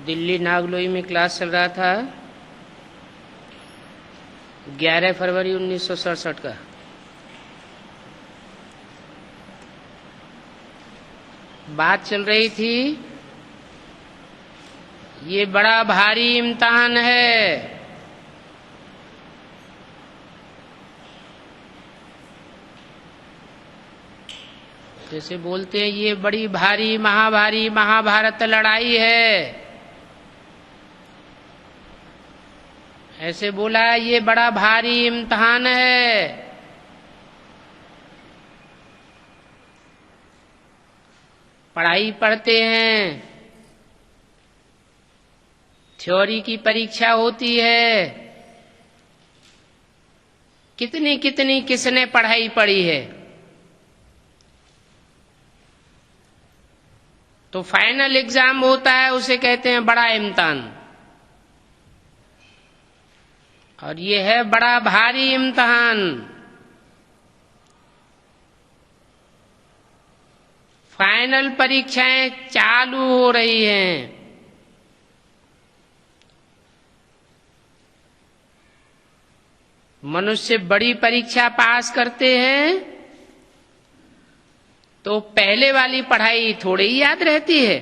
दिल्ली नागलोई में क्लास चल रहा था 11 फरवरी 1967 का। बात चल रही थी ये बड़ा भारी इम्तिहान है। जैसे बोलते हैं ये बड़ी भारी महाभारी महाभारत लड़ाई है, ऐसे बोला ये बड़ा भारी इम्तिहान है। पढ़ाई पढ़ते हैं, थ्योरी की परीक्षा होती है, कितनी कितनी किसने पढ़ाई पढ़ी है, तो फाइनल एग्जाम होता है उसे कहते हैं बड़ा इम्तिहान। और ये है बड़ा भारी इम्तिहान। फाइनल परीक्षाएं चालू हो रही हैं। मनुष्य बड़ी परीक्षा पास करते हैं तो पहले वाली पढ़ाई थोड़ी ही याद रहती है।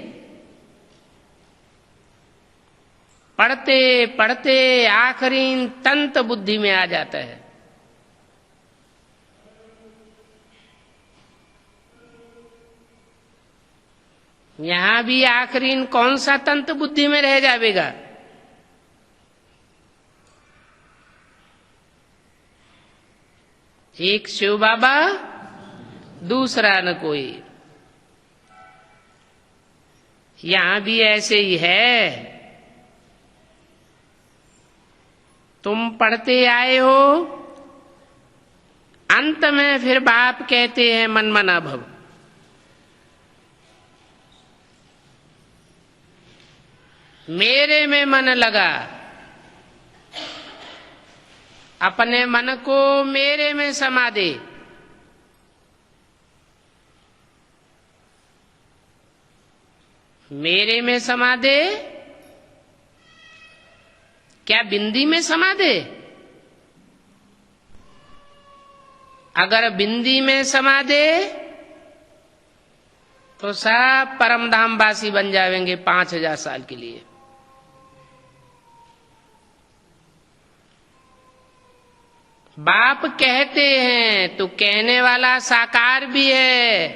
पढ़ते पढ़ते आखिरी तंत बुद्धि में आ जाता है। यहां भी आखिरी कौन सा तंत बुद्धि में रह जाएगा? एक शिव बाबा, दूसरा न कोई। यहां भी ऐसे ही है। तुम पढ़ते आए हो, अंत में फिर बाप कहते हैं मन मना भव। मेरे में मन लगा, अपने मन को मेरे में समा दे। मेरे में समा दे, क्या बिंदी में समा दे? अगर बिंदी में समा दे तो सब परम धाम वासी बन जाएंगे 5000 साल के लिए। बाप कहते हैं तो कहने वाला साकार भी है।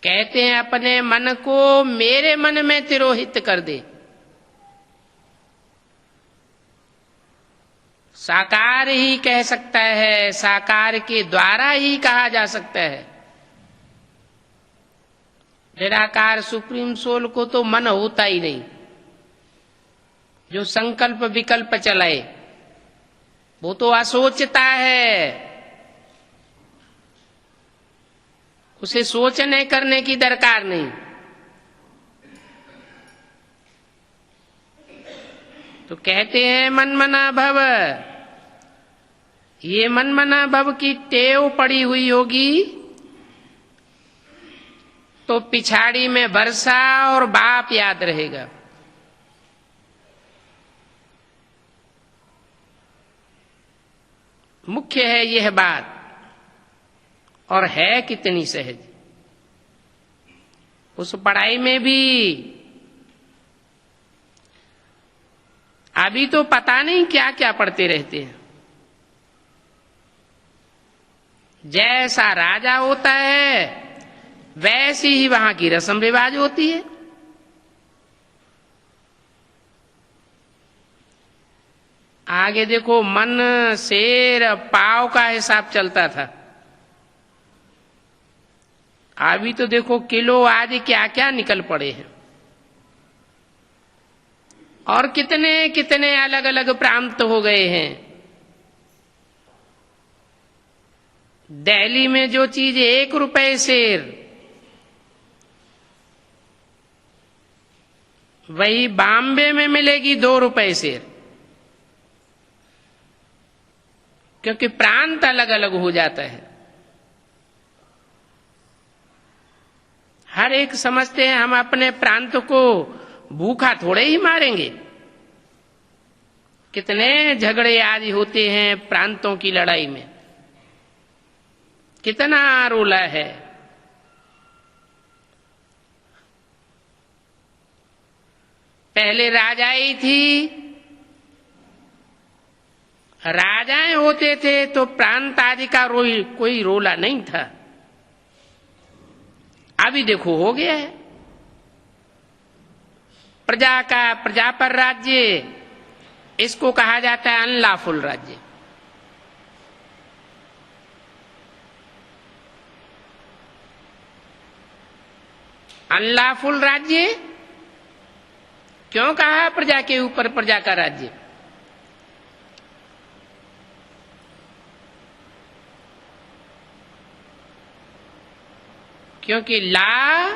कहते हैं अपने मन को मेरे मन में तिरोहित कर दे। साकार ही कह सकता है, साकार के द्वारा ही कहा जा सकता है। निराकार सुप्रीम सोल को तो मन होता ही नहीं। जो संकल्प विकल्प चलाए वो तो असोचता है। उसे सोचने करने की दरकार नहीं। तो कहते हैं मन मना भव। ये मन मना भव की टेव पड़ी हुई होगी तो पिछाड़ी में वर्षा और बाप याद रहेगा। मुख्य है यह बात, और है कितनी सहज। उस पढ़ाई में भी अभी तो पता नहीं क्या क्या पढ़ते रहते हैं। जैसा राजा होता है वैसी ही वहां की रस्म रिवाज होती है। आगे देखो मन शेर पाव का हिसाब चलता था। अभी तो देखो किलो आदि क्या क्या निकल पड़े हैं। और कितने कितने अलग अलग प्रांत हो गए हैं। दिल्ली में जो चीज 1 रुपए शेर, वही बॉम्बे में मिलेगी 2 रुपए शेर। क्योंकि प्रांत अलग अलग हो जाता है। हर एक समझते हैं हम अपने प्रांत को भूखा थोड़े ही मारेंगे। कितने झगड़े आज होते हैं प्रांतों की लड़ाई में, कितना रोला है। पहले राजाई थी, राजाएं होते थे तो प्रांत आदि का कोई रोला नहीं था। अभी देखो हो गया है, प्रजा का प्रजा पर राज्य, इसको कहा जाता है अनलॉफुल राज्य। अनलॉफुल राज्य क्यों कहा प्रजा के ऊपर प्रजा का राज्य? क्योंकि ला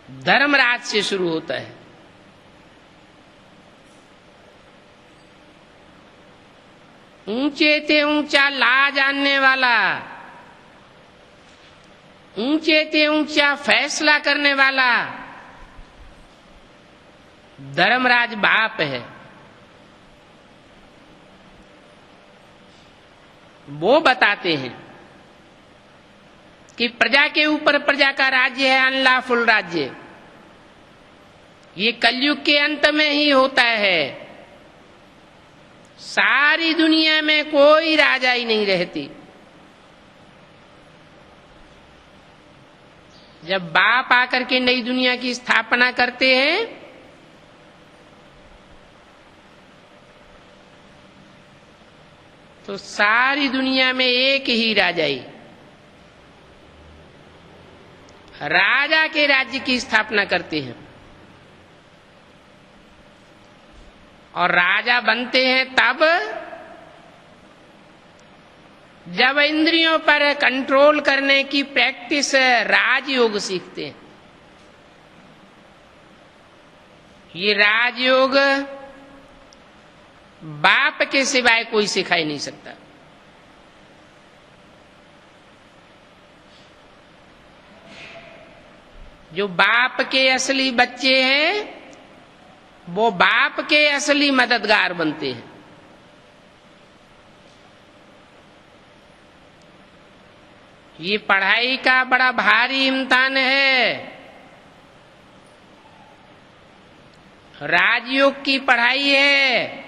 धर्मराज से शुरू होता है। ऊंचे ते ऊंचा ला जानने वाला, ऊंचे ते ऊंचा फैसला करने वाला धर्मराज बाप है। वो बताते हैं कि प्रजा के ऊपर प्रजा का राज्य है अनलॉफुल राज्य। ये कलयुग के अंत में ही होता है। सारी दुनिया में कोई राजा ही नहीं रहती। जब बाप आकर के नई दुनिया की स्थापना करते हैं तो सारी दुनिया में एक ही राजाई, राजा के राज्य की स्थापना करते हैं। और राजा बनते हैं तब जब इंद्रियों पर कंट्रोल करने की प्रैक्टिस राजयोग सीखते हैं। ये राजयोग बाप के सिवाय कोई सिखा ही नहीं सकता। जो बाप के असली बच्चे हैं वो बाप के असली मददगार बनते हैं। ये पढ़ाई का बड़ा भारी इम्तिहान है। राजयोग की पढ़ाई है।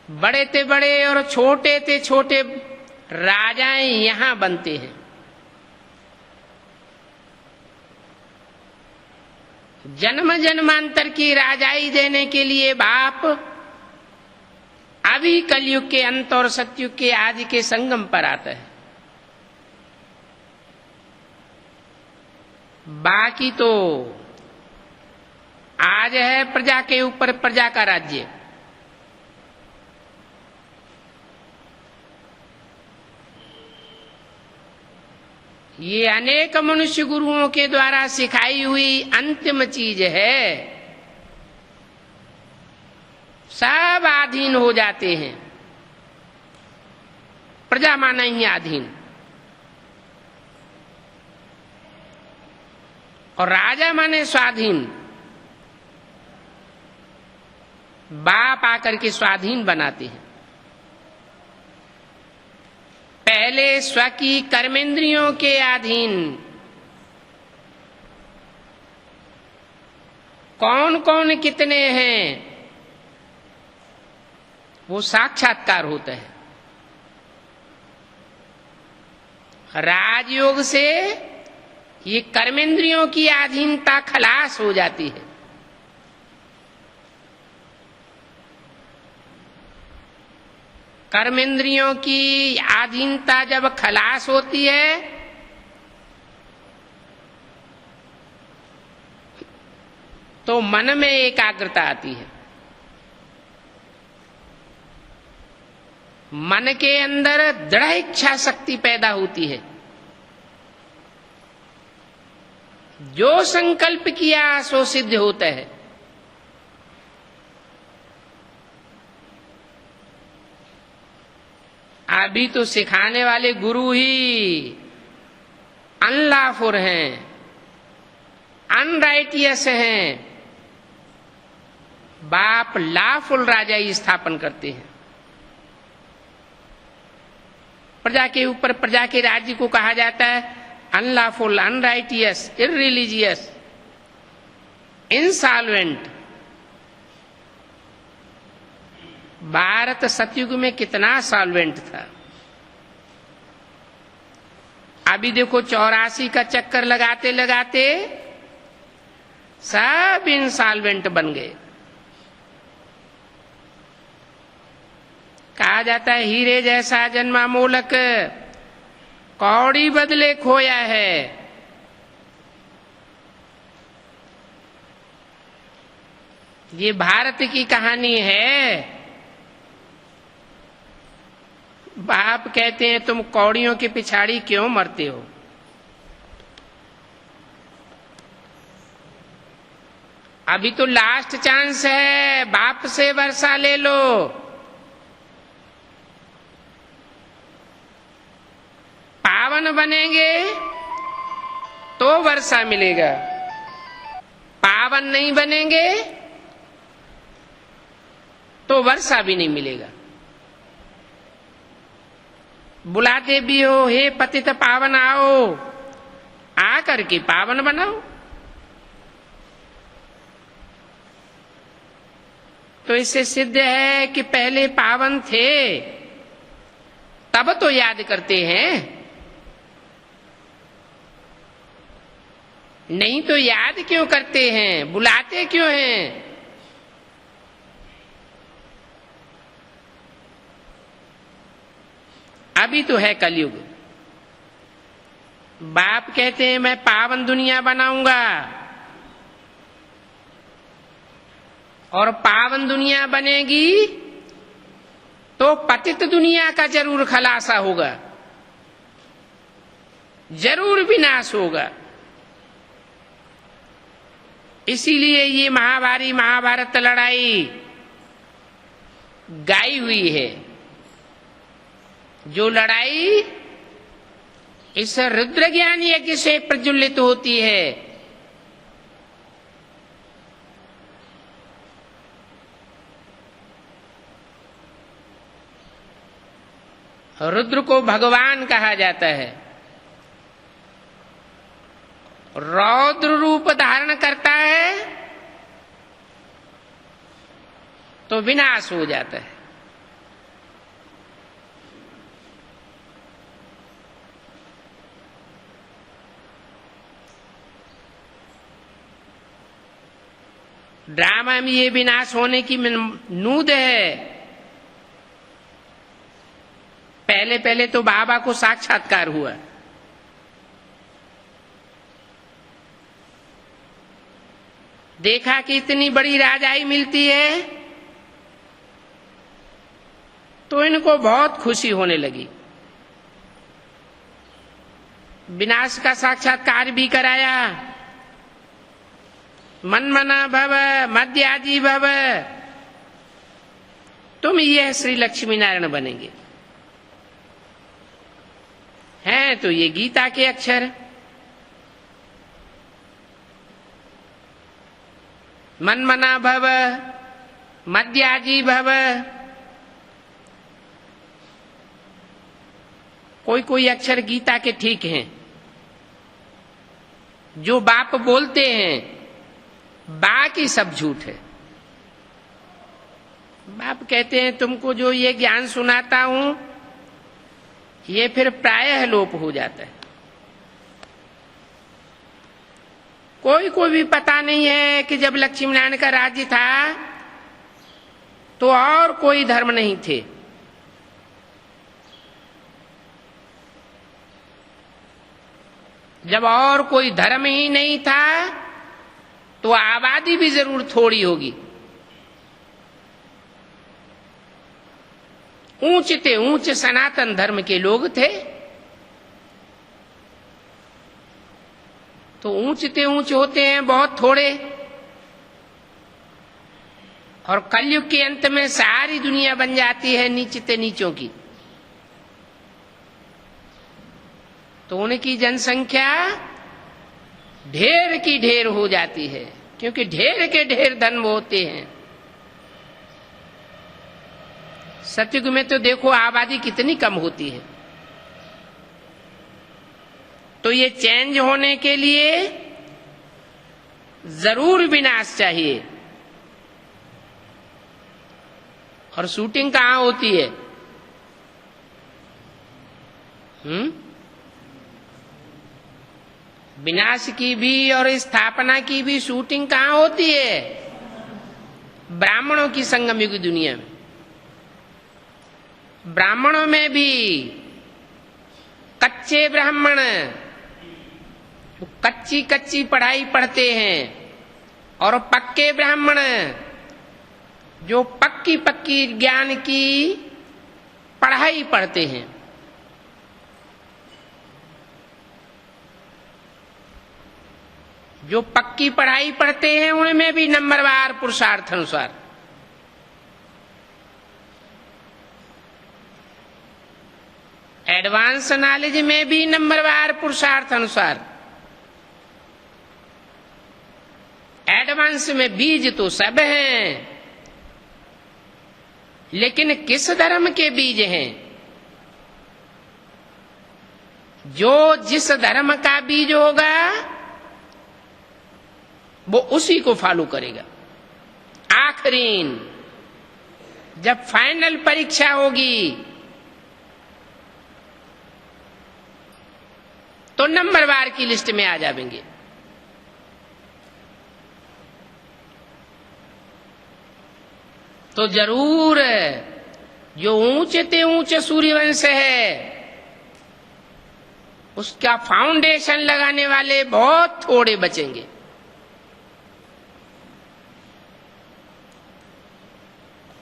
बड़े ते बड़े और छोटे ते छोटे राजाएं यहां बनते हैं। जन्म जन्मांतर की राजाई देने के लिए बाप अभी कलयुग के अंत और सतयुग के आदि के संगम पर आता है। बाकी तो आज है प्रजा के ऊपर प्रजा का राज्य। ये अनेक मनुष्य गुरुओं के द्वारा सिखाई हुई अंतिम चीज है। सब आधीन हो जाते हैं। प्रजा माना ही आधीन और राजा माने स्वाधीन। बाप आकर के स्वाधीन बनाते हैं। पहले स्व की कर्मेंद्रियों के अधीन। कौन कौन कितने हैं वो साक्षात्कार होता है। राजयोग से ये कर्मेंद्रियों की अधीनता खलास हो जाती है। कर्मेंद्रियों की अधीनता जब खलास होती है तो मन में एकाग्रता आती है। मन के अंदर दृढ़ इच्छा शक्ति पैदा होती है। जो संकल्प किया सो सिद्ध होता है। अभी तो सिखाने वाले गुरु ही अनलॉफुल हैं, अनराइटियस हैं। बाप लॉफुल राजाई स्थापन करते हैं। प्रजा के ऊपर प्रजा के राज्य को कहा जाता है अनलॉफुल, अनराइटियस, इररिलीजियस, इंसॉल्वेंट। भारत सतयुग में कितना सॉल्वेंट था। अभी देखो 84 का चक्कर लगाते लगाते सब इंसॉल्वेंट बन गए। कहा जाता है हीरे जैसा जन्मा मोलक, कौड़ी बदले खोया है। ये भारत की कहानी है। बाप कहते हैं तुम कौड़ियों के पिछाड़ी क्यों मरते हो। अभी तो लास्ट चांस है, बाप से वर्षा ले लो। पावन बनेंगे तो वर्षा मिलेगा, पावन नहीं बनेंगे तो वर्षा भी नहीं मिलेगा। बुलाते भी हो, हे पतित पावन आओ, आकर के पावन बनाओ। तो इससे सिद्ध है कि पहले पावन थे, तब तो याद करते हैं, नहीं तो याद क्यों करते हैं, बुलाते क्यों हैं। अभी तो है कलयुग। बाप कहते हैं मैं पावन दुनिया बनाऊंगा, और पावन दुनिया बनेगी तो पतित दुनिया का जरूर खलासा होगा, जरूर विनाश होगा। इसीलिए ये महाभारी महाभारत लड़ाई गाई हुई है। जो लड़ाई इस रुद्र ज्ञान यज्ञ से प्रज्वलित होती है, रुद्र को भगवान कहा जाता है। रौद्र रूप धारण करता है तो विनाश हो जाता है। ड्रामा में ये विनाश होने की नूद है। पहले पहले तो बाबा को साक्षात्कार हुआ, देखा कि इतनी बड़ी राजाई मिलती है तो इनको बहुत खुशी होने लगी। विनाश का साक्षात्कार भी कराया। मनमना भव, मध्याजी भव, तुम ये श्री लक्ष्मी नारायण बनेंगे। हैं तो ये गीता के अक्षर। मनमना भव, मध्याजी भव। कोई कोई अक्षर गीता के ठीक हैं, जो बाप बोलते हैं, बाकी सब झूठ है। बाप कहते हैं तुमको जो ये ज्ञान सुनाता हूं, ये फिर प्रायः लोप हो जाता है। कोई को भी पता नहीं है कि जब लक्ष्मी नारायण का राज्य था तो और कोई धर्म नहीं थे। जब और कोई धर्म ही नहीं था तो आबादी भी जरूर थोड़ी होगी। ऊंचते ऊंच सनातन धर्म के लोग थे, तो ऊंचते ऊंच होते हैं बहुत थोड़े। और कलयुग के अंत में सारी दुनिया बन जाती है नीचते नीचों की। तो उनकी जनसंख्या ढेर की ढेर हो जाती है, क्योंकि ढेर के ढेर धन होते हैं। सतयुग में तो देखो आबादी कितनी कम होती है। तो ये चेंज होने के लिए जरूर विनाश चाहिए। और शूटिंग कहां होती है? विनाश की भी और स्थापना की भी शूटिंग कहां होती है? ब्राह्मणों की संगम युग दुनिया में। ब्राह्मणों में भी कच्चे ब्राह्मण कच्ची कच्ची पढ़ाई पढ़ते हैं, और पक्के ब्राह्मण जो पक्की पक्की ज्ञान की पढ़ाई पढ़ते हैं। जो पक्की पढ़ाई पढ़ते हैं उनमें भी नंबरवार पुरुषार्थ अनुसार। एडवांस नॉलेज में भी नंबरवार पुरुषार्थ अनुसार। एडवांस में बीज तो सब हैं, लेकिन किस धर्म के बीज हैं? जो जिस धर्म का बीज होगा वो उसी को फॉलो करेगा। आखिरीन जब फाइनल परीक्षा होगी तो नंबरवार की लिस्ट में आ जाएंगे। तो जरूर जो ऊंचे ते ऊंचे सूर्यवंश है उसका फाउंडेशन लगाने वाले बहुत थोड़े बचेंगे।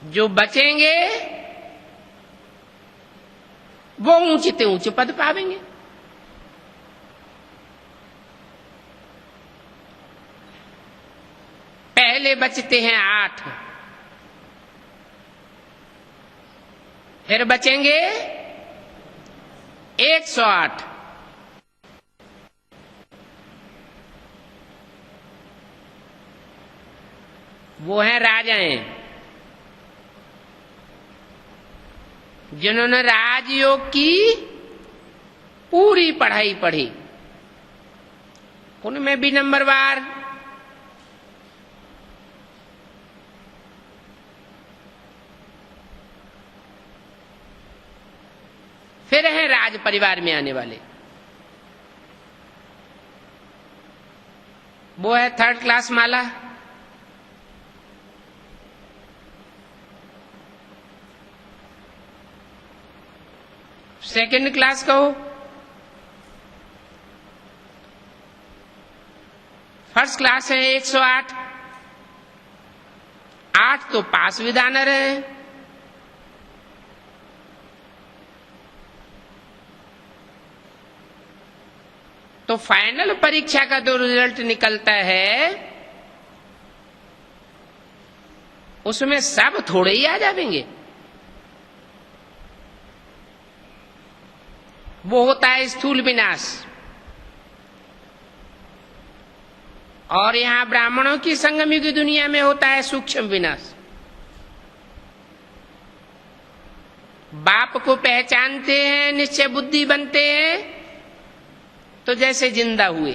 जो बचेंगे वो ऊंचे ते ऊंचे पद पावेंगे। पहले बचते हैं 8, फिर बचेंगे 108। वो हैं राजाएं, जिन्होंने राजयोग की पूरी पढ़ाई पढ़ी। उनमें भी नंबरवार। फिर हैं राज परिवार में आने वाले, वो है 3rd क्लास माला। सेकंड क्लास कहो, फर्स्ट क्लास है 108। 8 तो पास विधानर है। तो फाइनल परीक्षा का जो रिजल्ट निकलता है उसमें सब थोड़े ही आ जाएंगे। वो होता है स्थूल विनाश। और यहां ब्राह्मणों की संगम युग दुनिया में होता है सूक्ष्म विनाश। बाप को पहचानते हैं, निश्चय बुद्धि बनते हैं तो जैसे जिंदा हुए,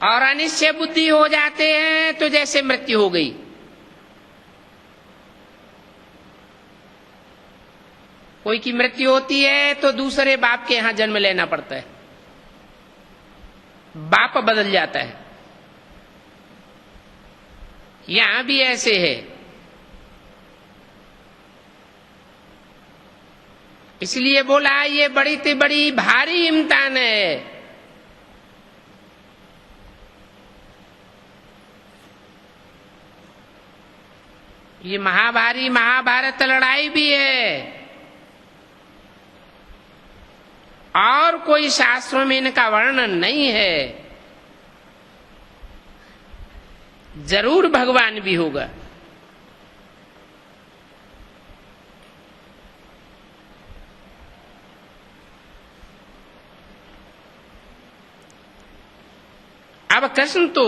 और अनिश्चय बुद्धि हो जाते हैं तो जैसे मृत्यु हो गई। कोई की मृत्यु होती है तो दूसरे बाप के यहां जन्म लेना पड़ता है, बाप बदल जाता है। यहां भी ऐसे है। इसलिए बोला ये बड़ी से बड़ी भारी इम्तिहान है। ये महाभारी महाभारत लड़ाई भी है, और कोई शास्त्रों में इनका वर्णन नहीं है। जरूर भगवान भी होगा। अब कृष्ण तो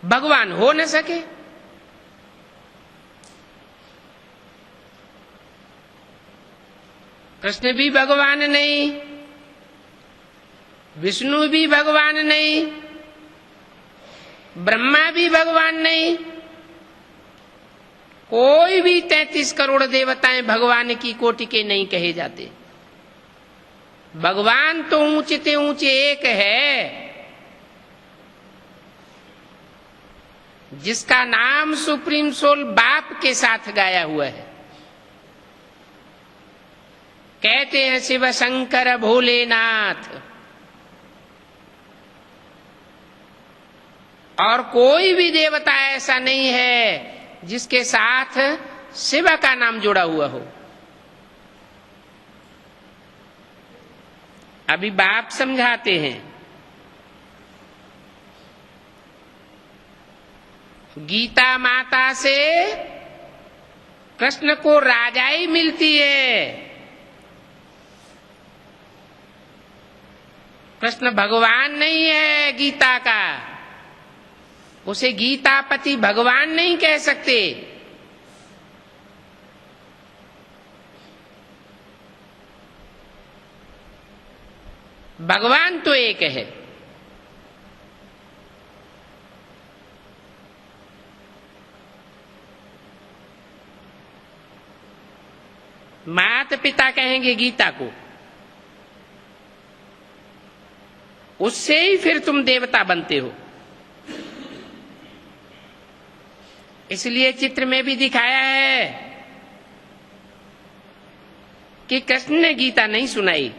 भगवान हो न सके, कृष्ण भी भगवान नहीं, विष्णु भी भगवान नहीं, ब्रह्मा भी भगवान नहीं, कोई भी 33 करोड़ देवताएं भगवान की कोटि के नहीं कहे जाते। भगवान तो ऊंचे ते ऊंचे एक है, जिसका नाम सुप्रीम सोल बाप के साथ गाया हुआ है। कहते हैं शिव शंकर भोलेनाथ, और कोई भी देवता ऐसा नहीं है जिसके साथ शिव का नाम जुड़ा हुआ हो। अभी बाप समझाते हैं, गीता माता से कृष्ण को राजाई मिलती है। कृष्ण भगवान नहीं है गीता का, उसे गीतापति भगवान नहीं कह सकते। भगवान तो एक है। माता पिता कहेंगे गीता को, उससे ही फिर तुम देवता बनते हो। इसलिए चित्र में भी दिखाया है कि कृष्ण ने गीता नहीं सुनाई।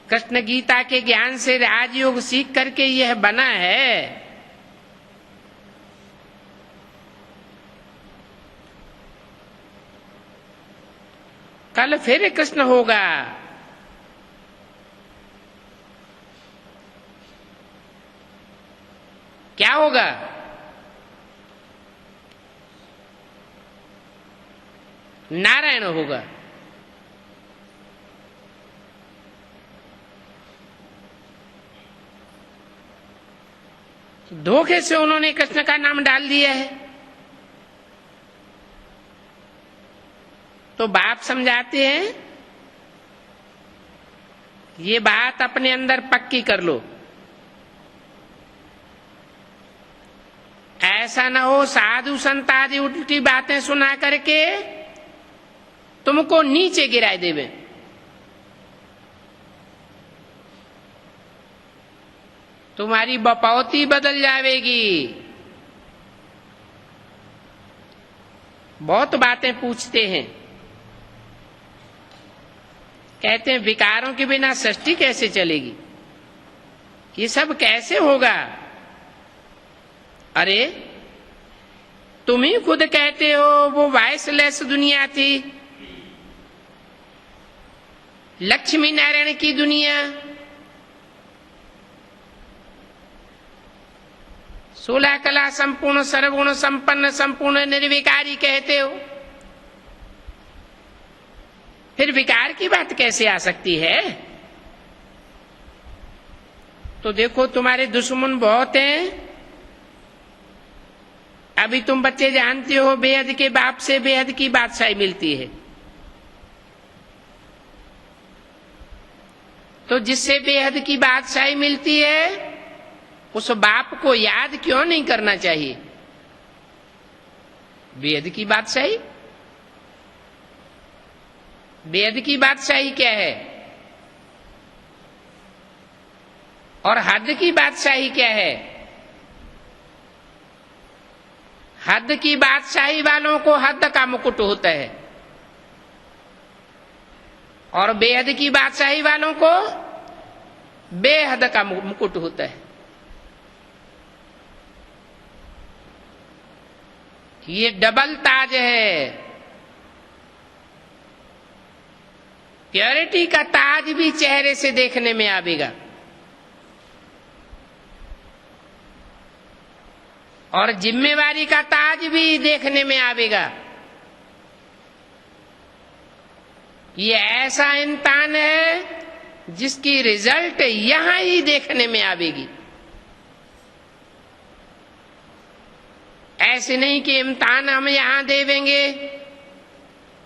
कृष्ण गीता के ज्ञान से राजयोग सीख करके यह बना है। कल फिर कृष्ण होगा। क्या होगा? नारायण होगा। धोखे से उन्होंने कृष्ण का नाम डाल दिया है। तो बाप समझाते हैं, ये बात अपने अंदर पक्की कर लो। ऐसा न हो साधु संत आदि उल्टी बातें सुना करके तुमको नीचे गिराए देवे। तुम्हारी बपौती बदल जाएगी। बहुत बातें पूछते हैं, कहते हैं विकारों के बिना सृष्टि कैसे चलेगी, ये सब कैसे होगा। अरे तुम ही खुद कहते हो वो वॉइसलेस दुनिया थी, लक्ष्मी नारायण की दुनिया, 16 कला संपूर्ण सर्वगुण संपन्न संपूर्ण निर्विकारी कहते हो। फिर विकार की बात कैसे आ सकती है? तो देखो तुम्हारे दुश्मन बहुत हैं। अभी तुम बच्चे जानते हो बेहद के बाप से बेहद की बादशाही मिलती है। तो जिससे बेहद की बादशाही मिलती है उस बाप को याद क्यों नहीं करना चाहिए? बेहद की बादशाही, बेहद की बादशाही क्या है और हद की बादशाही क्या है? हद की बादशाही वालों को हद का मुकुट होता है और बेहद की बादशाही वालों को बेहद का मुकुट होता है। ये डबल ताज है। प्योरिटी का ताज भी चेहरे से देखने में आवेगा और जिम्मेवारी का ताज भी देखने में आवेगा। ये ऐसा इंसान है जिसकी रिजल्ट यहां ही देखने में आवेगी। ऐसे नहीं कि इम्तिहान हम यहां देवेंगे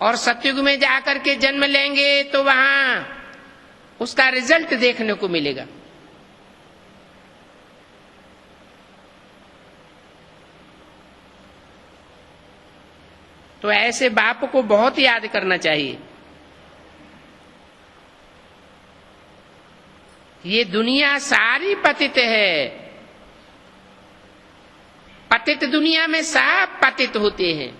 और सतयुग में जाकर के जन्म लेंगे तो वहां उसका रिजल्ट देखने को मिलेगा। तो ऐसे बाप को बहुत याद करना चाहिए। ये दुनिया सारी पतित है। पतित दुनिया में सब पतित होते हैं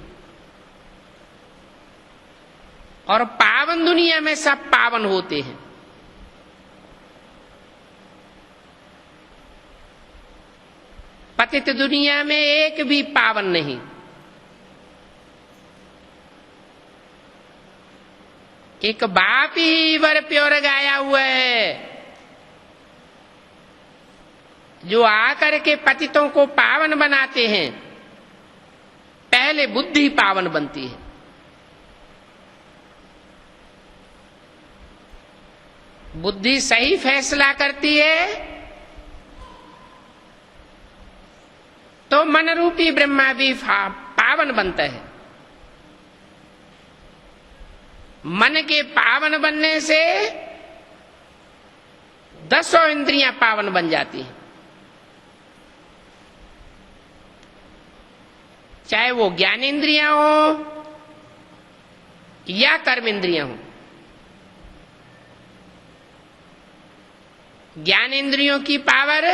और पावन दुनिया में सब पावन होते हैं। पतित दुनिया में एक भी पावन नहीं। एक बाप ही वर प्योर गाया हुआ है जो आकर के पतितों को पावन बनाते हैं। पहले बुद्धि पावन बनती है। बुद्धि सही फैसला करती है तो मन रूपी ब्रह्मा भी पावन बनता है। मन के पावन बनने से 10 इंद्रियां पावन बन जाती हैं। चाहे वो ज्ञान इंद्रियां हो या कर्म इंद्रियां हो। ज्ञान इंद्रियों की पावर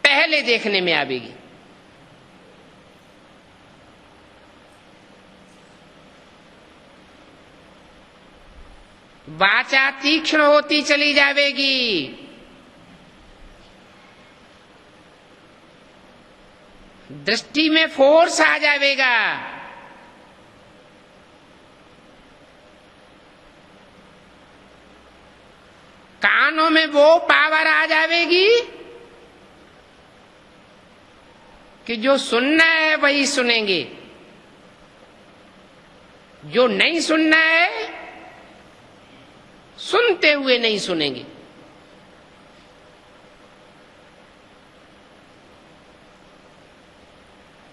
पहले देखने में आवेगी। वाचा तीक्ष्ण होती चली जाएगी। दृष्टि में फोर्स आ जाएगा। कानों में वो पावर आ जाएगी कि जो सुनना है वही सुनेंगे, जो नहीं सुनना है सुनते हुए नहीं सुनेंगे।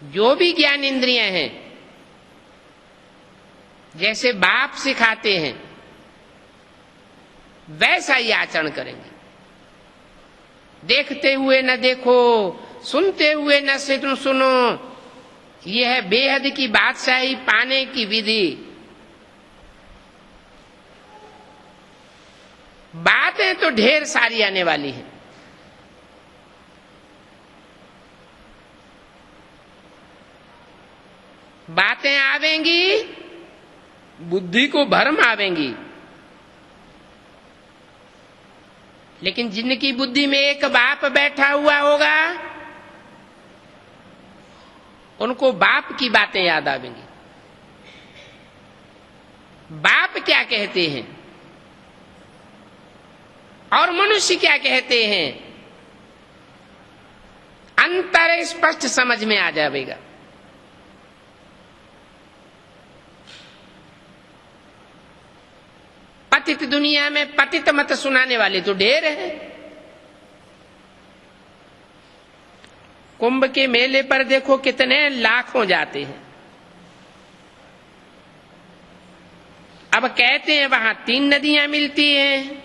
जो भी ज्ञान इंद्रियां हैं जैसे बाप सिखाते हैं वैसा ही आचरण करेंगे। देखते हुए न देखो, सुनते हुए न सुनो, यह है बेहद की बादशाही पाने की विधि। बातें तो ढेर सारी आने वाली हैं। बातें आवेंगी, बुद्धि को भ्रम आवेंगी, लेकिन जिनकी बुद्धि में एक बाप बैठा हुआ होगा उनको बाप की बातें याद आवेंगी। बाप क्या कहते हैं और मनुष्य क्या कहते हैं अंतर स्पष्ट समझ में आ जाएगा। पतित दुनिया में पतित मत सुनाने वाले तो ढेर हैं। कुंभ के मेले पर देखो कितने लाखों जाते हैं। अब कहते हैं वहां 3 नदियां मिलती हैं।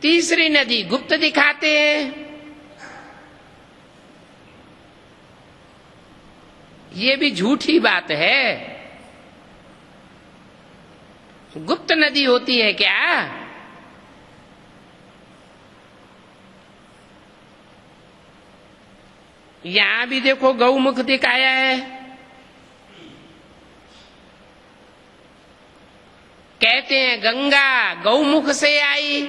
तीसरी नदी गुप्त दिखाते हैं। ये भी झूठी बात है। गुप्त नदी होती है क्या? यहां भी देखो गौमुख दिखाया है। कहते हैं गंगा गौमुख से आई।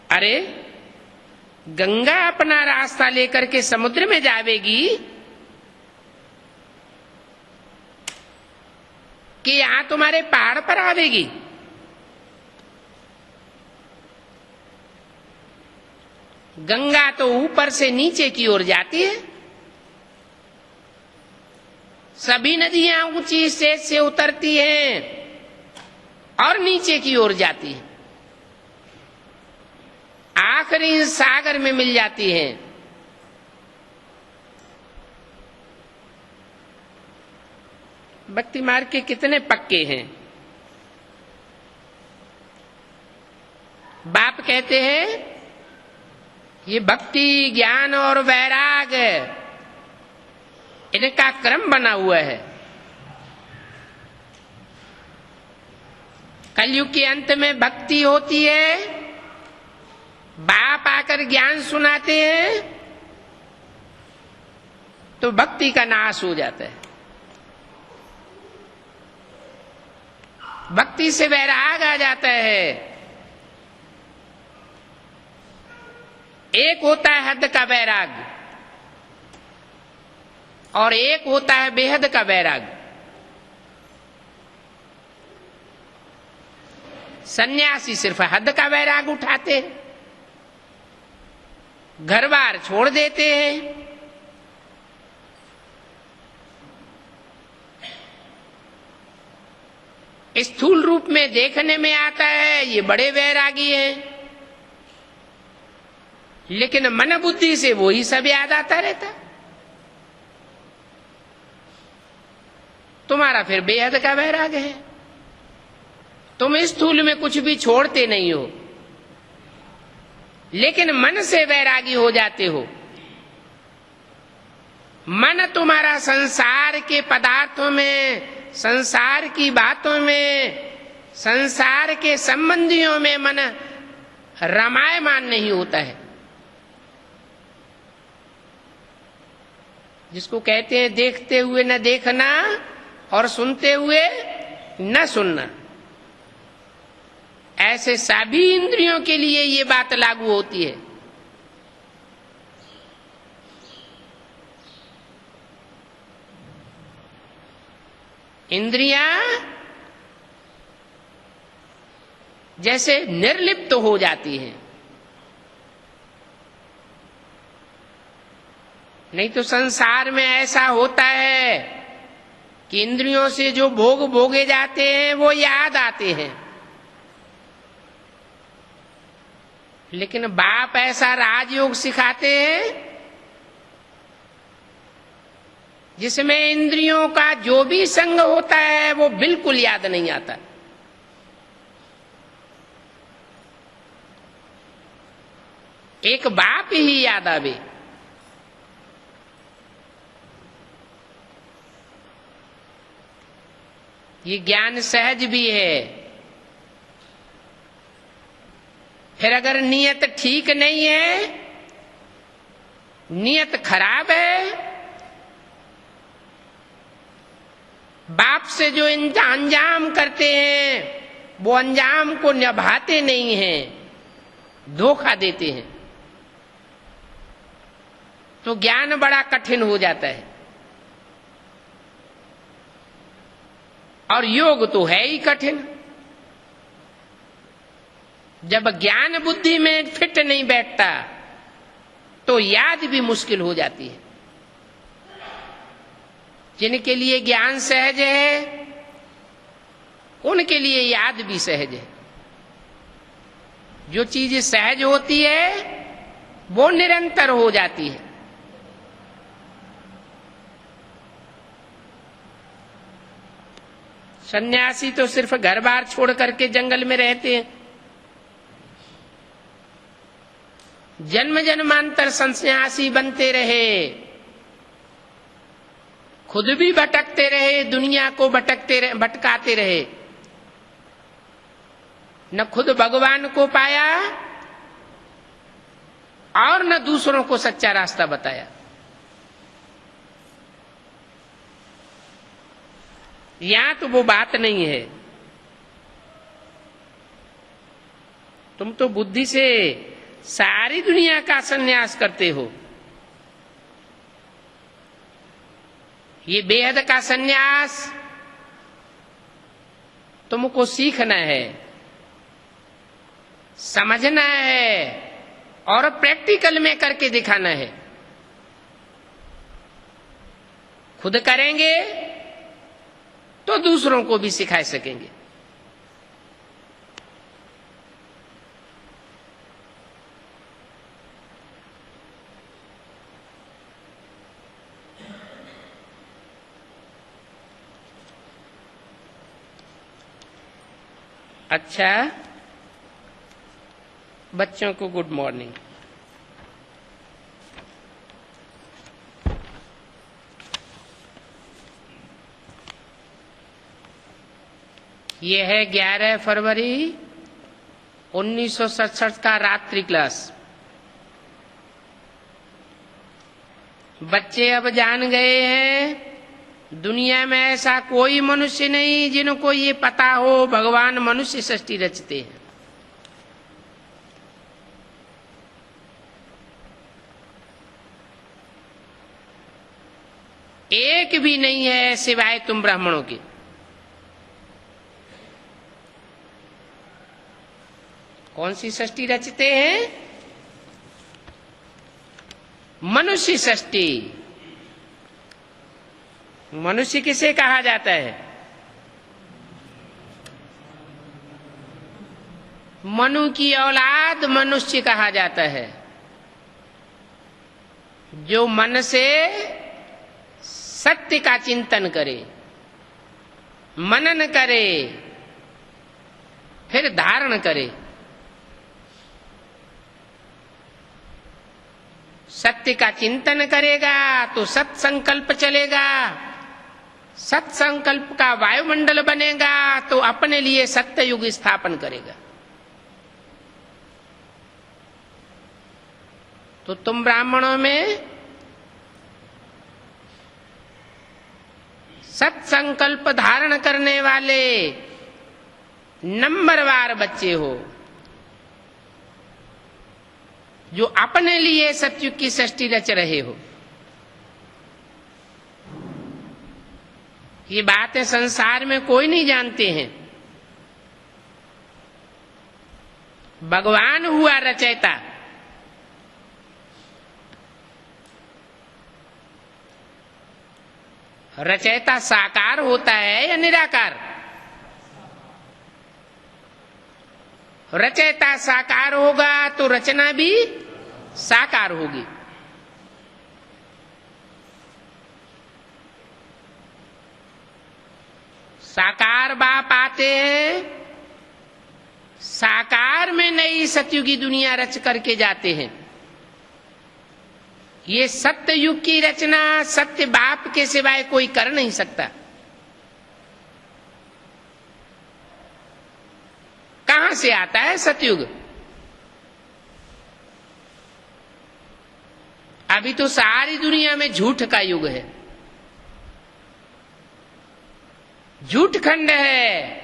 अरे गंगा अपना रास्ता लेकर के समुद्र में जावेगी कि यहां तुम्हारे पहाड़ पर आवेगी? गंगा तो ऊपर से नीचे की ओर जाती है, सभी नदियां ऊंची स्टेज से उतरती हैं और नीचे की ओर जाती है, आखिरी सागर में मिल जाती है। भक्ति मार्ग के कितने पक्के हैं। बाप कहते हैं ये भक्ति, ज्ञान और वैराग इनका क्रम बना हुआ है। कलयुग के अंत में भक्ति होती है, बाप आकर ज्ञान सुनाते हैं तो भक्ति का नाश हो जाता है। भक्ति से वैराग आ जाता है। एक होता है हद का वैराग और एक होता है बेहद का वैराग। सन्यासी सिर्फ हद का वैराग उठाते हैं, घर बार छोड़ देते हैं। स्थूल रूप में देखने में आता है ये बड़े वैरागी हैं, लेकिन मन बुद्धि से वो ही सब याद आता रहता। तुम्हारा फिर बेहद का वैराग है। तुम स्थूल में कुछ भी छोड़ते नहीं हो, लेकिन मन से वैरागी हो जाते हो। मन तुम्हारा संसार के पदार्थों में, संसार की बातों में, संसार के संबंधियों में मन रमायमान नहीं होता है। जिसको कहते हैं देखते हुए न देखना और सुनते हुए न सुनना, ऐसे सभी इंद्रियों के लिए ये बात लागू होती है। इंद्रियां जैसे निर्लिप्त हो जाती हैं, नहीं तो संसार में ऐसा होता है कि इंद्रियों से जो भोग भोगे जाते हैं वो याद आते हैं, लेकिन बाप ऐसा राजयोग सिखाते हैं जिसमें इंद्रियों का जो भी संग होता है वो बिल्कुल याद नहीं आता। एक बाप ही याद आवे। ये ज्ञान सहज भी है। फिर अगर नियत ठीक नहीं है, नियत खराब है, बाप से जो अंजाम करते हैं वो अंजाम को निभाते नहीं हैं, धोखा देते हैं, तो ज्ञान बड़ा कठिन हो जाता है। और योग तो है ही कठिन। जब ज्ञान बुद्धि में फिट नहीं बैठता तो याद भी मुश्किल हो जाती है। जिनके लिए ज्ञान सहज है उनके लिए याद भी सहज है। जो चीज सहज होती है वो निरंतर हो जाती है। सन्यासी तो सिर्फ घर बार छोड़ करके जंगल में रहते हैं। जन्म जन्मांतर सन्यासी बनते रहे, खुद भी भटकते रहे, दुनिया को भटकाते रहे, न खुद भगवान को पाया और न दूसरों को सच्चा रास्ता बताया। यहां तो वो बात नहीं है। तुम तो बुद्धि से सारी दुनिया का संन्यास करते हो। ये बेहद का संन्यास तुमको सीखना है, समझना है, और प्रैक्टिकल में करके दिखाना है। खुद करेंगे तो दूसरों को भी सिखा सकेंगे। अच्छा, बच्चों को गुड मॉर्निंग। ये है 11 फरवरी 1967 का रात्रि क्लास। बच्चे अब जान गए हैं दुनिया में ऐसा कोई मनुष्य नहीं जिनको ये पता हो भगवान मनुष्य सृष्टि रचते हैं। एक भी नहीं है सिवाय तुम ब्राह्मणों के। कौन सी सृष्टि रचते हैं? मनुष्य सृष्टि। मनुष्य किसे कहा जाता है? मनु की औलाद मनुष्य कहा जाता है। जो मन से सत्य का चिंतन करे, मनन करे, फिर धारण करे। सत्य का चिंतन करेगा तो सत्संकल्प चलेगा। सत्संकल्प का वायुमंडल बनेगा तो अपने लिए सत्य युग स्थापन करेगा। तो तुम ब्राह्मणों में सत्संकल्प धारण करने वाले नंबरवार बच्चे हो, जो अपने लिए सतयुग की सृष्टि रच रहे हो। ये बातें संसार में कोई नहीं जानते हैं। भगवान हुआ रचयिता। रचयिता साकार होता है या निराकार? रचयिता साकार होगा तो रचना भी साकार होगी। साकार बाप आते हैं, साकार में नई सतयुगी दुनिया रच करके जाते हैं। ये सत्य युग की रचना सत्य बाप के सिवाय कोई कर नहीं सकता। कहां से आता है सतयुग? अभी तो सारी दुनिया में झूठ का युग है, झूठ खंड है।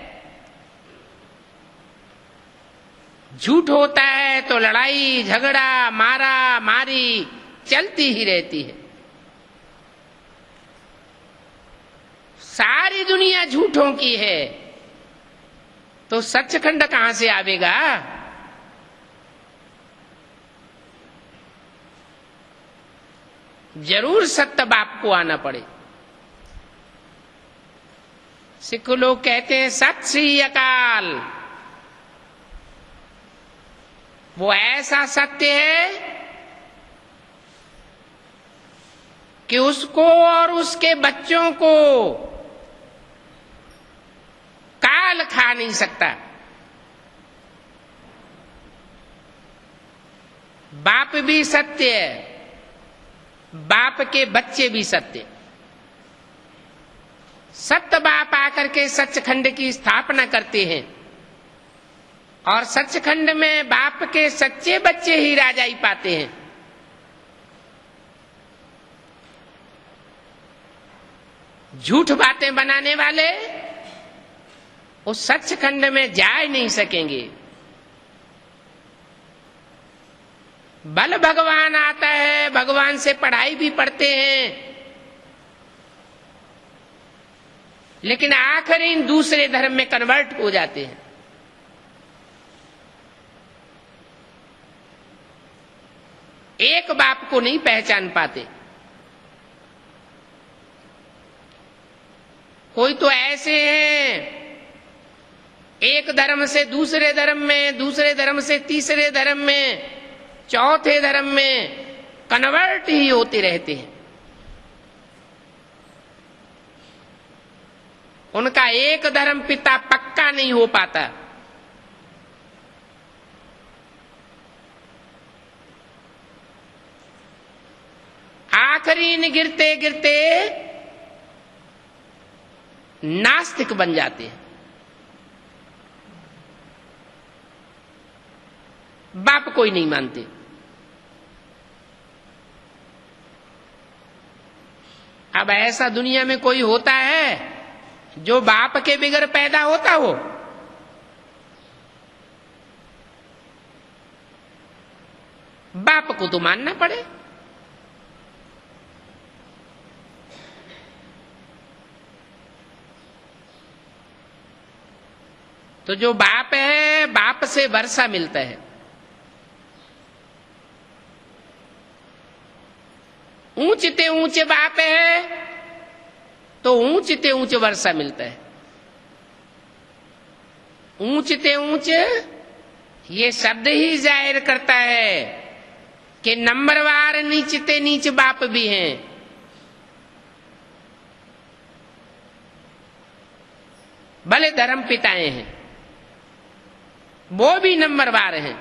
झूठ होता है तो लड़ाई झगड़ा मारा मारी चलती ही रहती है। सारी दुनिया झूठों की है तो सचखंड कहां से आवेगा? जरूर सत्य बाप को आना पड़े। सिख लोग कहते हैं सत श्री अकाल। वो ऐसा सत्य है कि उसको और उसके बच्चों को काल खा नहीं सकता। बाप भी सत्य है, बाप के बच्चे भी सत्य। सत्य बाप आकर के सचखंड की स्थापना करते हैं और सचखंड में बाप के सच्चे बच्चे ही राजाई पाते हैं। झूठ बातें बनाने वाले उस सचखंड में जा ही नहीं सकेंगे। बल भगवान आता है, भगवान से पढ़ाई भी पढ़ते हैं, लेकिन आखिर इन दूसरे धर्म में कन्वर्ट हो जाते हैं। एक बाप को नहीं पहचान पाते। कोई तो ऐसे हैं एक धर्म से दूसरे धर्म में, दूसरे धर्म से तीसरे धर्म में, चौथे धर्म में कन्वर्ट ही होते रहते हैं। उनका एक धर्म पिता पक्का नहीं हो पाता। आखिरी में गिरते गिरते नास्तिक बन जाते हैं। बाप कोई नहीं मानते। अब ऐसा दुनिया में कोई होता है जो बाप के बिगर पैदा होता हो? बाप को तो मानना पड़े। तो जो बाप है, बाप से वर्षा मिलता है। ऊंचते ऊंचे बाप है तो ऊंचते ऊंचे वर्षा मिलता है। ऊंचते ऊंचे ये शब्द ही जाहिर करता है कि नंबरवार नीचते नीच बाप भी हैं। भले धर्म पिताएं हैं, वो भी नंबरवार हैं।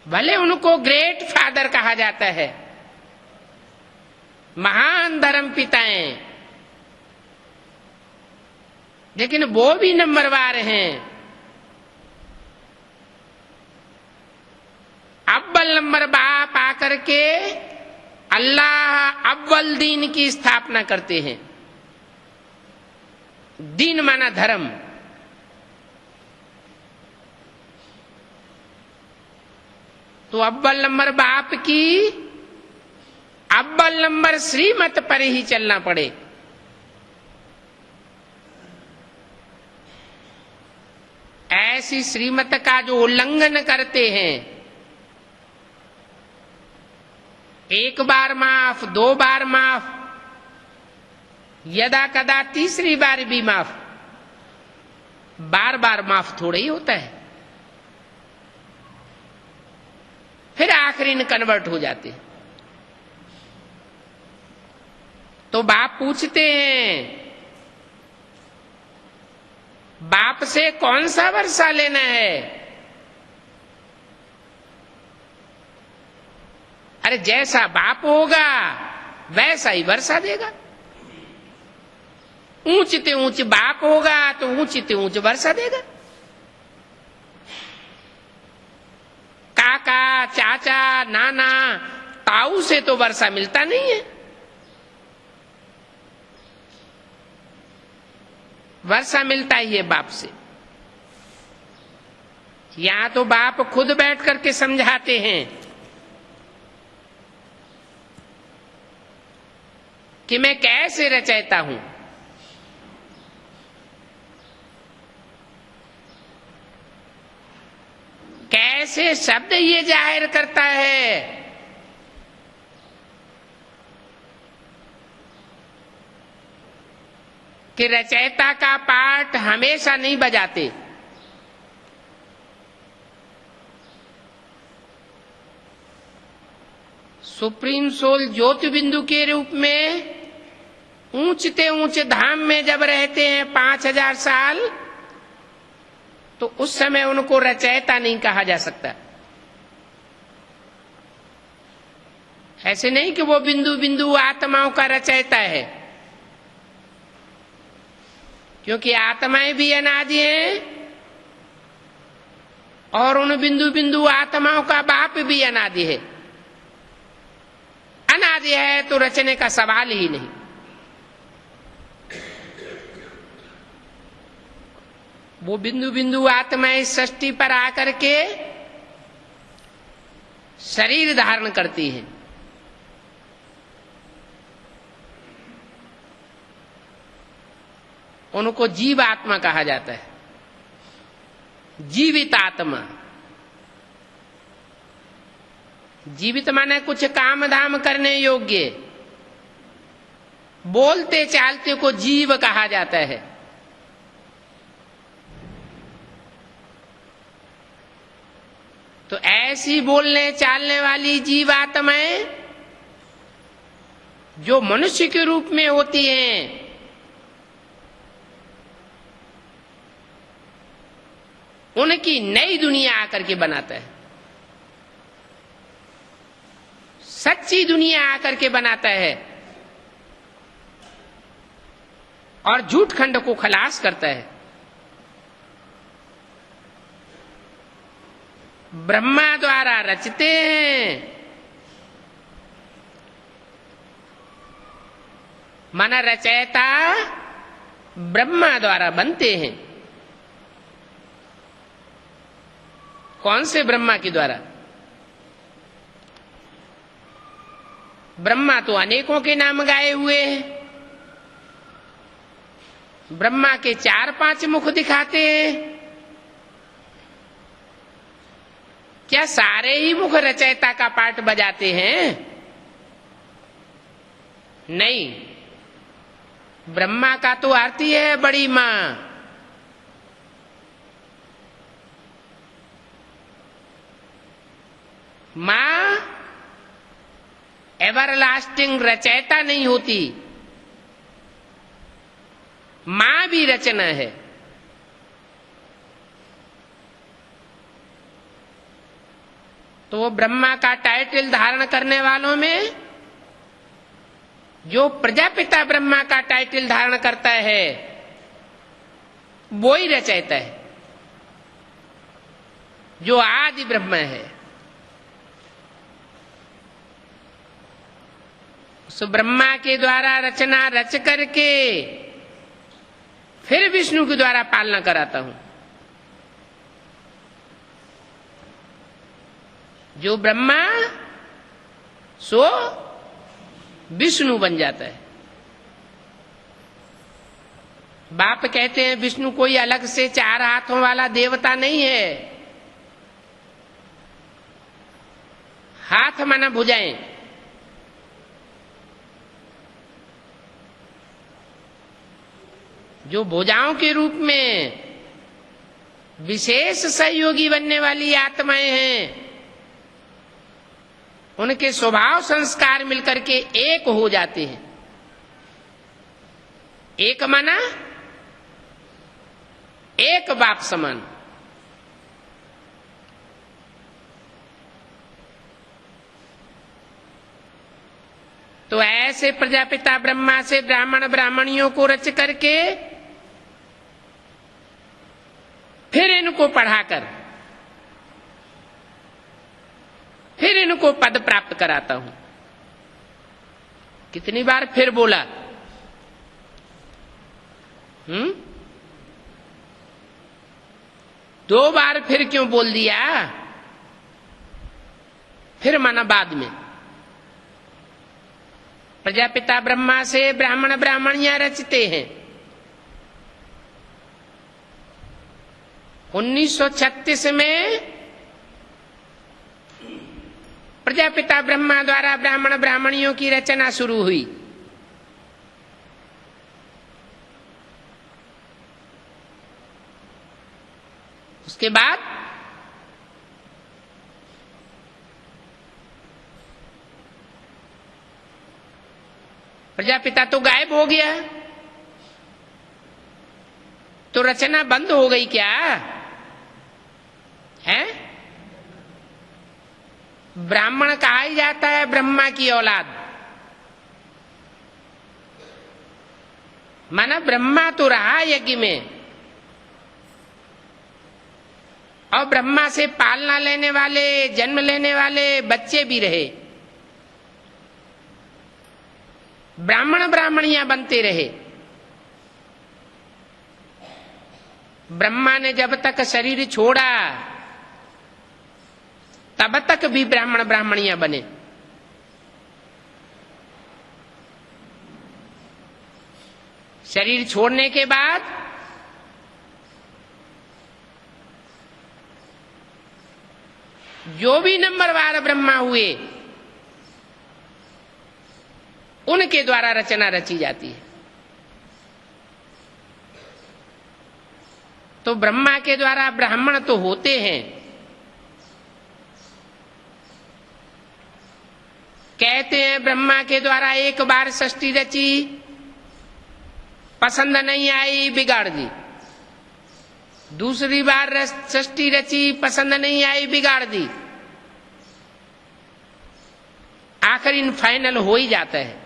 भले उनको ग्रेट फादर कहा जाता है, महान धर्म पिताएं, लेकिन वो भी नंबरवार हैं। अव्वल नंबर बाप आकर के अल्लाह अव्वल दीन की स्थापना करते हैं। दीन माना धर्म। तो अव्वल नंबर बाप की अव्वल नंबर श्रीमत पर ही चलना पड़े। ऐसी श्रीमत का जो उल्लंघन करते हैं, एक बार माफ, दो बार माफ, यदा कदा तीसरी बार भी माफ, बार बार माफ थोड़ा ही होता है। फिर आखिरी में कन्वर्ट हो जाते हैं। तो बाप पूछते हैं, बाप से कौन सा वर्षा लेना है? अरे जैसा बाप होगा वैसा ही वर्षा देगा। ऊंचते ऊंच बाप होगा तो ऊंचते ऊंच वर्षा देगा। काका, चाचा, नाना, ताऊ से तो वर्षा मिलता नहीं है। वर्षा मिलता ही है बाप से। यहां तो बाप खुद बैठ करके समझाते हैं कि मैं कैसे रचयिता हूं। कैसे शब्द ये जाहिर करता है कि रचयिता का पाठ हमेशा नहीं बजाते। सुप्रीम सोल ज्योति बिंदु के रूप में ऊंचते ऊंचे धाम में जब रहते हैं 5000 साल, तो उस समय उनको रचयिता नहीं कहा जा सकता। ऐसे नहीं कि वो बिंदु बिंदु आत्माओं का रचयिता है, क्योंकि आत्माएं भी अनादि हैं और उन बिंदु बिंदु आत्माओं का बाप भी अनादि है। अनादि है तो रचने का सवाल ही नहीं। वो बिंदु बिंदु आत्माएं सृष्टि पर आकर के शरीर धारण करती हैं। उनको जीव आत्मा कहा जाता है, जीवित आत्मा। जीवित माने कुछ काम धाम करने योग्य, बोलते चालते को जीव कहा जाता है। तो ऐसी बोलने चालने वाली जीवात्माएं जो मनुष्य के रूप में होती हैं, उनकी नई दुनिया आकर के बनाता है, सच्ची दुनिया आकर के बनाता है और झूठ खंड को खलास करता है। ब्रह्मा द्वारा रचते हैं, माना रचयिता ब्रह्मा द्वारा बनते हैं। कौन से ब्रह्मा के द्वारा? ब्रह्मा तो अनेकों के नाम गाए हुए हैं। ब्रह्मा के 4-5 मुख दिखाते हैं। क्या सारे ही मुख रचयिता का पार्ट बजाते हैं? नहीं, ब्रह्मा का तो आरती है बड़ी मां, मां एवरलास्टिंग रचयिता नहीं होती, मां भी रचना है। तो वो ब्रह्मा का टाइटल धारण करने वालों में जो प्रजापिता ब्रह्मा का टाइटल धारण करता है वो ही रचयिता है, जो आदि ब्रह्म है। उस ब्रह्मा के द्वारा रचना रच करके फिर विष्णु के द्वारा पालना कराता हूं। जो ब्रह्मा सो विष्णु बन जाता है। बाप कहते हैं विष्णु कोई अलग से 4 हाथों वाला देवता नहीं है। हाथ माना भुजाएं, जो भुजाओं के रूप में विशेष सहयोगी बनने वाली आत्माएं हैं, उनके स्वभाव संस्कार मिलकर के एक हो जाते हैं। एक माना एक बाप समान। तो ऐसे प्रजापिता ब्रह्मा से ब्राह्मण ब्राह्मणियों को रच करके फिर इनको पढ़ाकर फिर इनको पद प्राप्त कराता हूं। कितनी बार फिर बोला? दो बार फिर क्यों बोल दिया? फिर माना बाद में। प्रजापिता ब्रह्मा से ब्राह्मण ब्राह्मणियां रचते हैं। 1936 में प्रजापिता ब्रह्मा द्वारा ब्राह्मण ब्राह्मणियों की रचना शुरू हुई। उसके बाद प्रजापिता तो गायब हो गया, तो रचना बंद हो गई क्या है? ब्राह्मण कहा ही जाता है ब्रह्मा की औलाद। माना ब्रह्मा तो रहा यज्ञ में, और ब्रह्मा से पालना लेने वाले, जन्म लेने वाले बच्चे भी रहे। ब्राह्मण ब्राह्मणियां बनते रहे। ब्रह्मा ने जब तक शरीर छोड़ा तब तक भी ब्राह्मण ब्राह्मणियां बने। शरीर छोड़ने के बाद जो भी नंबरवार ब्रह्मा हुए उनके द्वारा रचना रची जाती है। तो ब्रह्मा के द्वारा ब्राह्मण तो होते हैं, कहते हैं ब्रह्मा के द्वारा एक बार सृष्टि रची, पसंद नहीं आई, बिगाड़ दी। दूसरी बार सृष्टि रची, पसंद नहीं आई, बिगाड़ दी। आखिर इन फाइनल हो ही जाता है।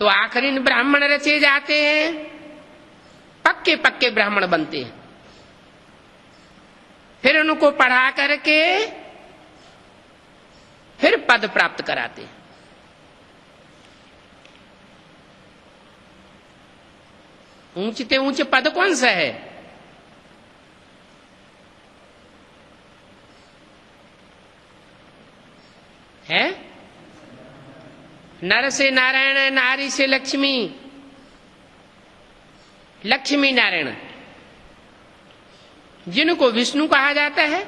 तो आखिर इन ब्राह्मण रचे जाते हैं, पक्के पक्के ब्राह्मण बनते हैं। फिर उनको पढ़ा करके फिर पद प्राप्त कराते हैं। ऊंचते ऊंचे पद कौन सा है? नर से नारायण, नारी से लक्ष्मी, लक्ष्मी नारायण, जिनको विष्णु कहा जाता है।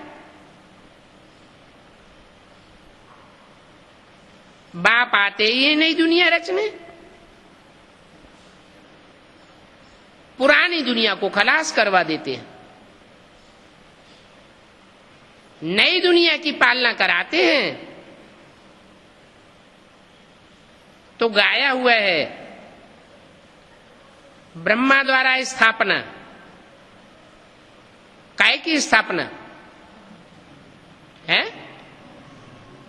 बाप आते ही नई दुनिया रचने, पुरानी दुनिया को खलास करवा देते हैं, नई दुनिया की पालना कराते हैं। तो गाया हुआ है ब्रह्मा द्वारा स्थापना, काय की स्थापना है?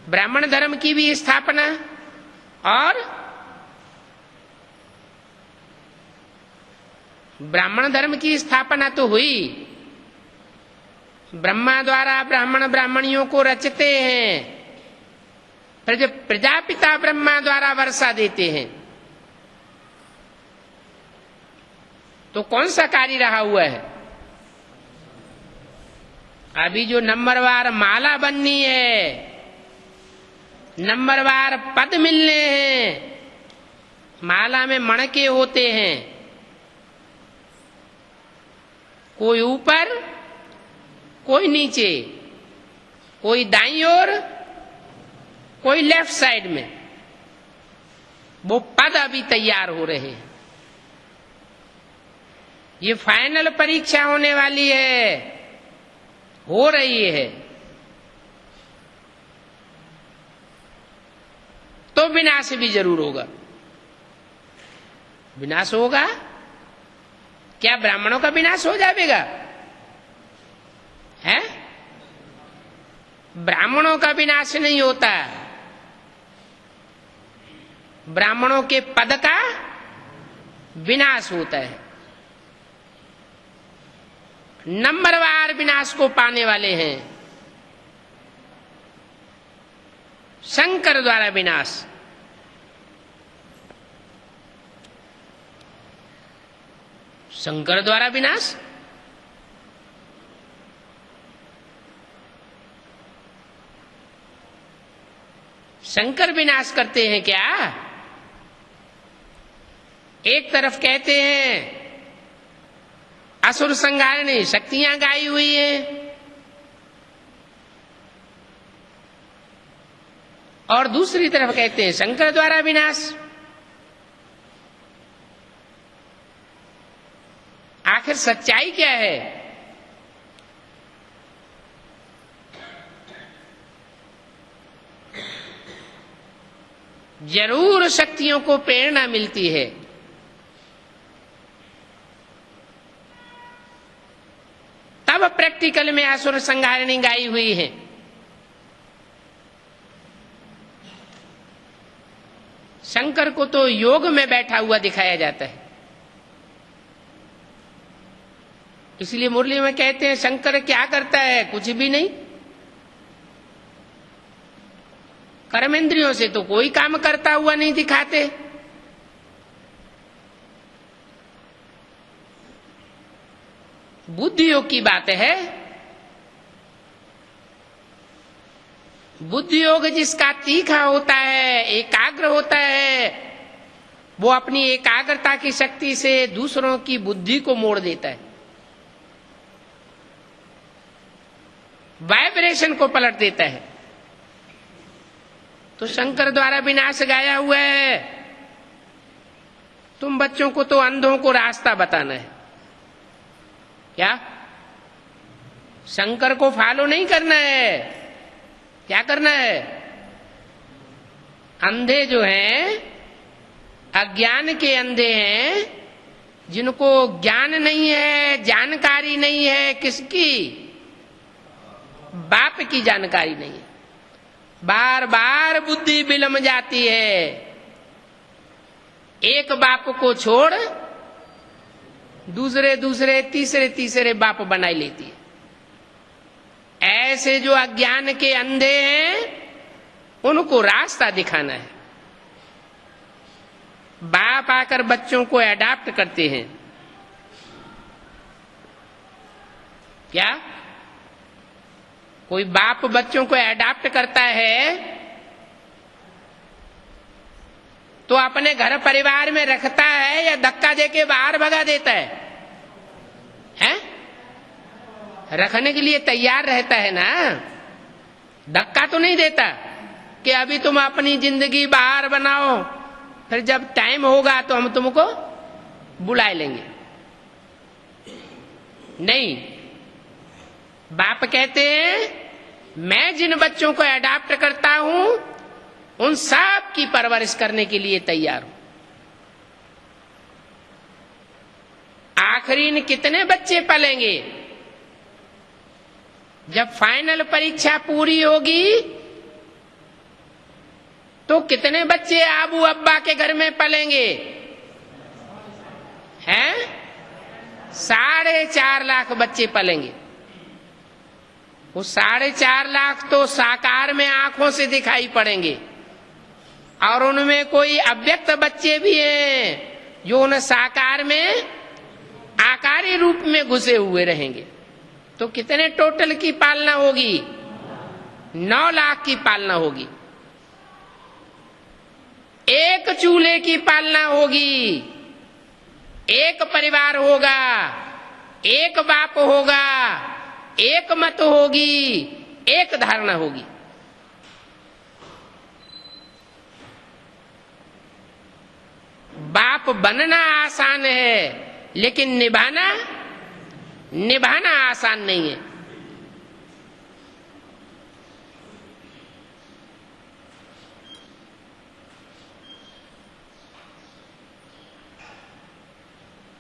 ब्राह्मण धर्म की भी स्थापना, और ब्राह्मण धर्म की स्थापना तो हुई, ब्रह्मा द्वारा ब्राह्मण ब्राह्मणियों को रचते हैं, प्रजापिता ब्रह्मा द्वारा वर्षा देते हैं। तो कौन सा कार्य रहा हुआ है? अभी जो नंबरवार माला बननी है, नंबरवार पद मिलने हैं, माला में मणके होते हैं, कोई ऊपर कोई नीचे, कोई दाईं ओर कोई लेफ्ट साइड में, वो पद अभी तैयार हो रहे हैं। ये फाइनल परीक्षा होने वाली है, हो रही है। तो विनाश भी जरूर होगा। विनाश होगा क्या? ब्राह्मणों का विनाश हो जाएगा? है? ब्राह्मणों का विनाश नहीं होता, ब्राह्मणों के पद का विनाश होता है। नंबरवार विनाश को पाने वाले हैं शंकर द्वारा विनाश। शंकर द्वारा विनाश, शंकर विनाश करते हैं क्या? एक तरफ कहते हैं असुर संहारिणी शक्तियां गाई हुई हैं, और दूसरी तरफ कहते हैं शंकर द्वारा विनाश। आखिर सच्चाई क्या है? जरूर शक्तियों को प्रेरणा मिलती है, तब प्रैक्टिकल में असुर संहारिणी गाई हुई है। शंकर को तो योग में बैठा हुआ दिखाया जाता है, इसलिए मुरली में कहते हैं शंकर क्या करता है? कुछ भी नहीं। कर्मेंद्रियों से तो कोई काम करता हुआ नहीं दिखाते। बुद्धि योग की बात है, बुद्धि योग जिसका तीखा होता है, एकाग्र होता है, वो अपनी एकाग्रता की शक्ति से दूसरों की बुद्धि को मोड़ देता है, वाइब्रेशन को पलट देता है। तो शंकर द्वारा विनाश गाया हुआ है। तुम बच्चों को तो अंधों को रास्ता बताना है, क्या शंकर को फॉलो नहीं करना है? क्या करना है? अंधे जो हैं, अज्ञान के अंधे हैं, जिनको ज्ञान नहीं है, जानकारी नहीं है, किसकी? बाप की जानकारी नहीं है। बार बार बुद्धि बिलम जाती है, एक बाप को छोड़ दूसरे दूसरे तीसरे तीसरे बाप बनाई लेती है। ऐसे जो अज्ञान के अंधे हैं, उनको रास्ता दिखाना है। बाप आकर बच्चों को अडॉप्ट करते हैं। क्या कोई बाप बच्चों को अडॉप्ट करता है तो अपने घर परिवार में रखता है या धक्का देके बाहर भगा देता है? हैं? रखने के लिए तैयार रहता है ना, धक्का तो नहीं देता कि अभी तुम अपनी जिंदगी बाहर बनाओ, फिर जब टाइम होगा तो हम तुमको बुला लेंगे। नहीं, बाप कहते हैं मैं जिन बच्चों को अडॉप्ट करता हूं उन सब की परवरिश करने के लिए तैयार हूं। आखिरी कितने बच्चे पलेंगे? जब फाइनल परीक्षा पूरी होगी तो कितने बच्चे आबू अब्बा के घर में पलेंगे? हैं? 4.5 लाख बच्चे पलेंगे। वो 4.5 लाख तो साकार में आंखों से दिखाई पड़ेंगे, और उनमें कोई अव्यक्त बच्चे भी हैं जो उन साकार में आकारी रूप में घुसे हुए रहेंगे। तो कितने टोटल की पालना होगी? 9 लाख की पालना होगी। एक चूल्हे की पालना होगी, एक परिवार होगा, एक बाप होगा, एक मत होगी, एक धारणा होगी। बाप बनना आसान है, लेकिन निभाना आसान नहीं है।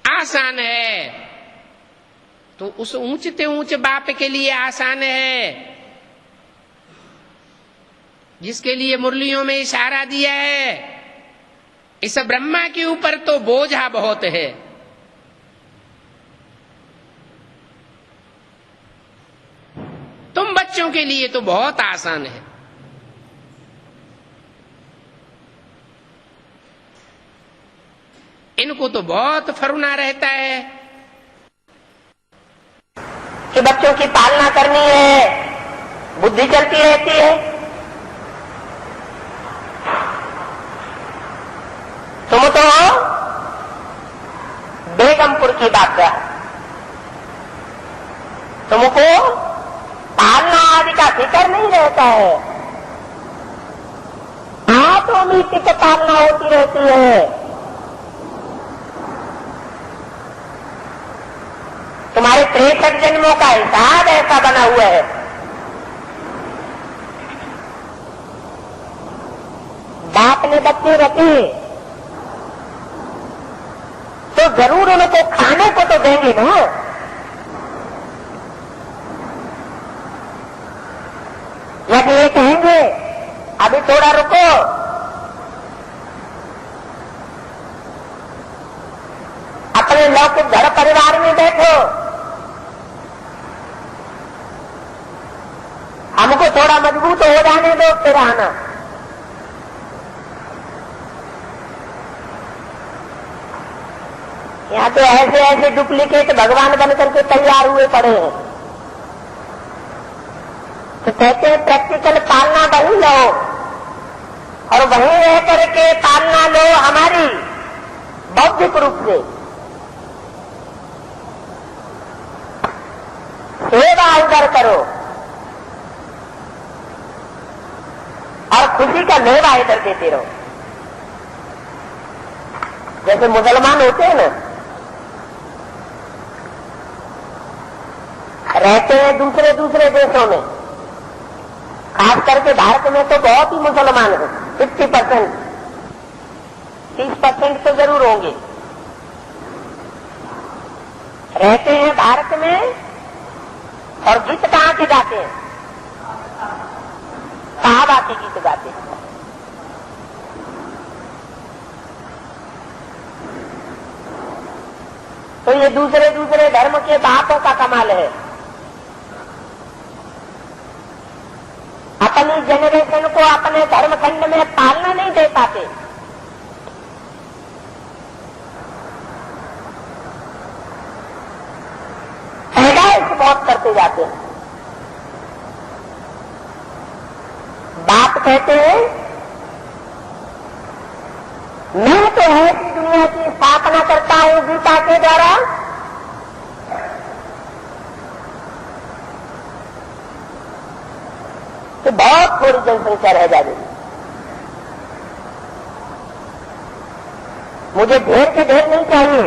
आसान है तो उस ऊंचते ऊंच बाप के लिए आसान है जिसके लिए मुरलियों में इशारा दिया है। इस ब्रह्मा के ऊपर तो बोझा बहुत है। तुम बच्चों के लिए तो बहुत आसान है। इनको तो बहुत फरुना रहता है कि बच्चों की पालना करनी है, बुद्धि चलती रहती है। तुम तो बेगमपुर की बात कर, तुमको पालना आदि का फिक्र नहीं रहता है। ऑटोमेटिक पालना होती रहती है। तुम्हारे 63 जन्मों का हिसाब ऐसा बना हुआ है। बाप ने बच्चे रखे तो जरूर उनको खाने को तो देंगे ना। यदि ये कहेंगे अभी थोड़ा रुको, अपने लौकिक घर परिवार में बैठो, हमको थोड़ा मजबूत हो जाने दो फिर आना। यहाँ तो ऐसे ऐसे डुप्लीकेट भगवान बन करके तैयार हुए पड़े हैं। तो कहते हैं प्रैक्टिकल पालना वही लो और वहीं रह करके पालना लो हमारी, बौद्धिक रूप से सेवा उधर करो और खुशी का मेवा इधर देते रहो। जैसे मुसलमान होते हैं ना, रहते हैं दूसरे दूसरे देशों में, खास करके भारत में तो बहुत ही मुसलमान हैं, 50%, 30% तो जरूर होंगे। रहते हैं भारत में और गीत कहां के गाते हैं? सहाबा के गीत गाते हैं। तो ये दूसरे दूसरे धर्म के बापों का कमाल है। अपनी जनरेशन को अपने धर्म खंड में पालना नहीं दे पाते। पैदाइश बहुत करते जाते हैं। बाप कहते हैं मैं तो ऐसी दुनिया की स्थापना करता हूं गीता के द्वारा तो बहुत थोड़ी जनसंख्या रह जाएगी। मुझे ढेर के ढेर नहीं चाहिए,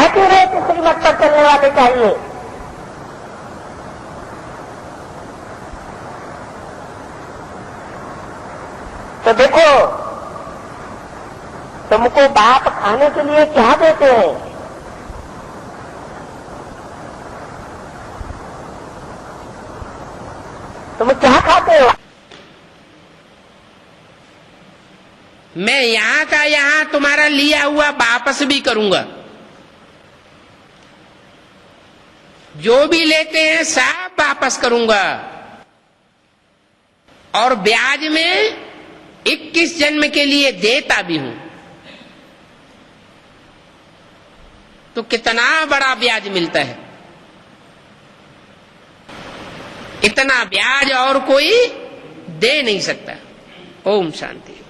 एक्यूरेट श्रीमत पर चलने वाले चाहिए। तो देखो, तुमको बाप खाने के लिए क्या देते हैं? तुम क्या खाते हो? मैं यहां का यहां तुम्हारा लिया हुआ वापस भी करूंगा। जो भी लेते हैं सब वापस करूंगा, और ब्याज में 21 जन्म के लिए देता भी हूं। तो कितना बड़ा ब्याज मिलता है। इतना ब्याज और कोई दे नहीं सकता। ओम शांति।